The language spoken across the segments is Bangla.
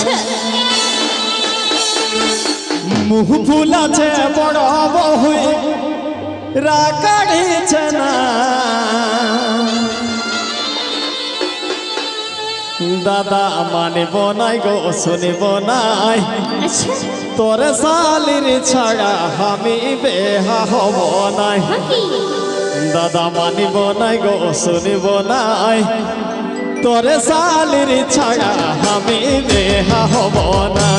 আচ্ছা মুখ ফুলাছে বড় বহু রাগাড়িছে না দাদা মানিব নাই গো শুনিব নাই আচ্ছা তোর শালির ছাড়া আমি বেহা হব নাই দাদা মানিব নাই গো শুনিব নাই তোর শালির ছাড়া আমি বেহা হব না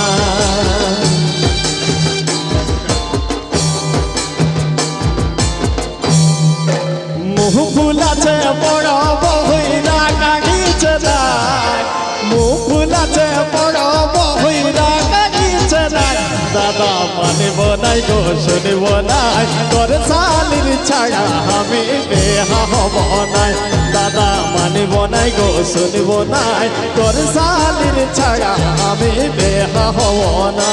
মুখ ফুলাছে বড় বহুরা কাগিছে না মুখ ফুলাছে বড় বহুরা কাগিছে না দাদা মানিব নাই গো শুনিব নাই তোর শালির ছাড়া আমি বেহা হব নাই দাদা মানিব নাই গো শুনিব নাই তোর শালির ছাড়া আমি বেহা হব না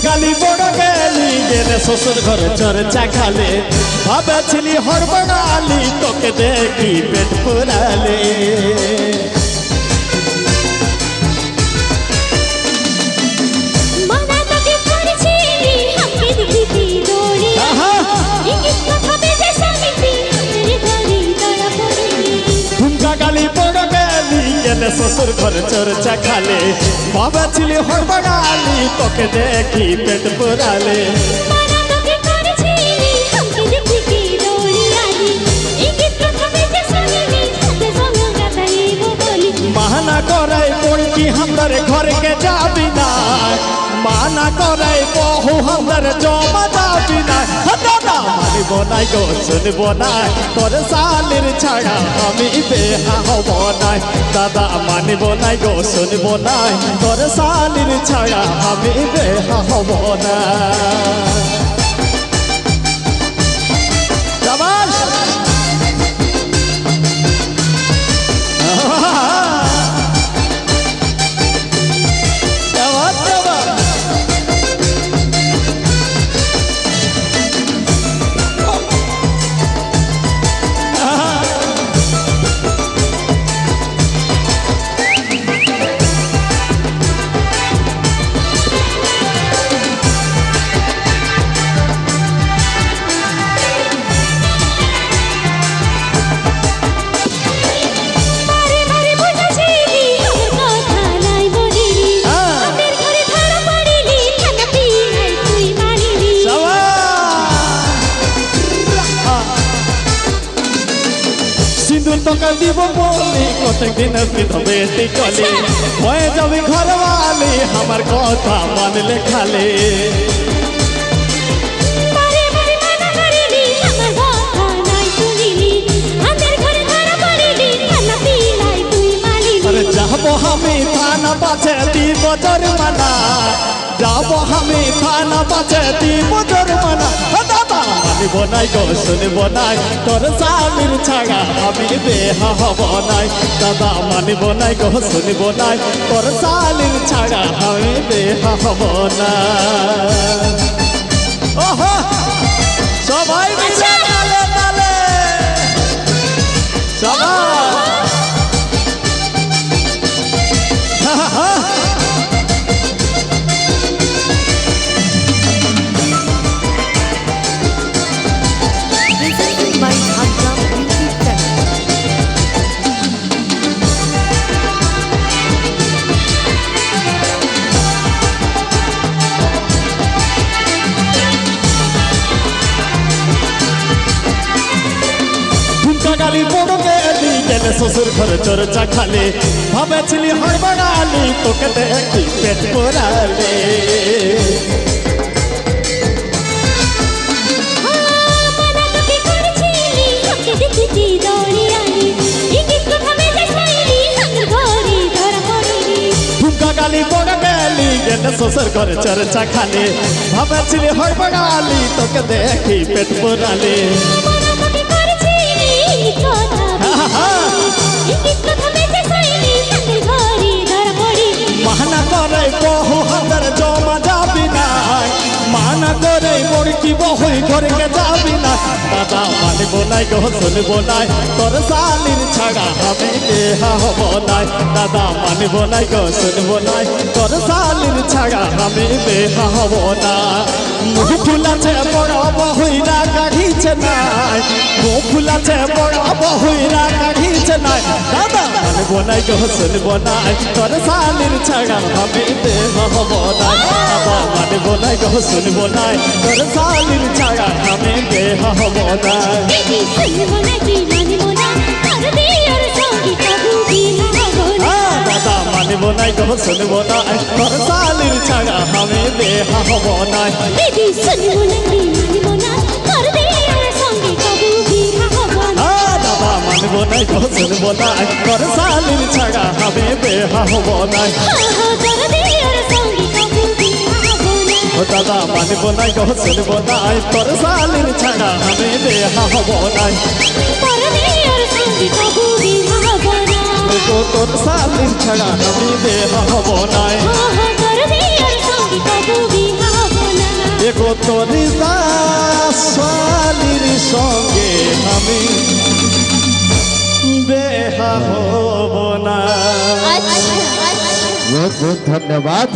গালি বড় গেলি গেলে শ্বশুর ঘরে চর্চা খালে ভাবেছিলি হরবড়ালি তোকে দেখি পেট পুরালে গালি বড় গেলি গেলে শ্বশুর ঘরে চর্চা খালে ভাবেছিলি হরবড়ালি তোকে দেখি পেট পুরালে মানা করাই পড়কি হামদার ঘরকে যাবি না মানা করাই বহু হামদার জমা যাবি না দাদা মানিব নাই গো শুনব নাই তোর শালির ছাড়া আমি বেহা হব নাই দাদা মানিব নাই গো শুনব নাই তোর শালির ছাড়া আমি বেহা হব না তোকে দিব বলি কতদিন বিধবে টিকলি হয়ে যাবি ঘরওয়ালি আমার কথা মানলে খালে যাবো আমি থানা পাছে দিব জরিমানা যাবো আমি থানা পাছে দিব জরিমানা দাদা মানিব নাই গো শুনিব নাই তোর শালির ছাড়া আমি বেহা হব নাই দাদা মানিব নাই গো শুনিব নাই তোর শালির ছাড়া আমি বেহা হব না ওহো সবাই মিলে তালে তালে সবাই Presented by Hajram YouTube channel. গালি বড় গেলি গেলে শ্বশুর ঘরে চর্চা খালে ভাবেছিলি হড়বড়ালি তোকে দেখি পেট পোড়ালে গালি বড় গেলি গেলে শ্বশুর ঘরে চর্চা খালে ভাবেছিলি হড়বড়ালি তোকে দেখি পেট পোড়ালে মানা করে বহু হাতের জমা যাবি না মানা করে বড়কি বহু ঘরকে যাবি না দাদা মানব নাই গো শুনবো নাই তোর শালির ছাড়া আমি দেহা হব নাই দাদা মানব নাই গো শুনবো নাই তোর শালির ছাড়া আমি দেহা হব না মুখ ফুলাছে বড় বহুরা কাঢ়িছে নাই মুখ ফুলাছে বড় বহুরা কাঢ়িছে নাই দাদা মানব নাই গো শুনবো নাই তোর শালির ছাড়া আমি দেহা হব নাই দাদা মানব নাই গো শুনবো নাই তোর শালির ছাড়া আমি দেহা হব নাই দাদা মানব নাই গো শুনবো নাই তোর শালির ছাড়া আমি দেহা হব নাই দাদা মানব নাই গো শুনবো নাই তোর শালির ছাড়া আমি দেহা হব নাই দাদা মানব নাই গো শুনবো নাই তোর শালির ছাড়া আমি দেহা হব নাই তোর শালির ছাড়া আমি দেহা হব নাই তোর শালির সঙ্গে আমি দেহা হব না। बहुत बहुत धन्यवाद।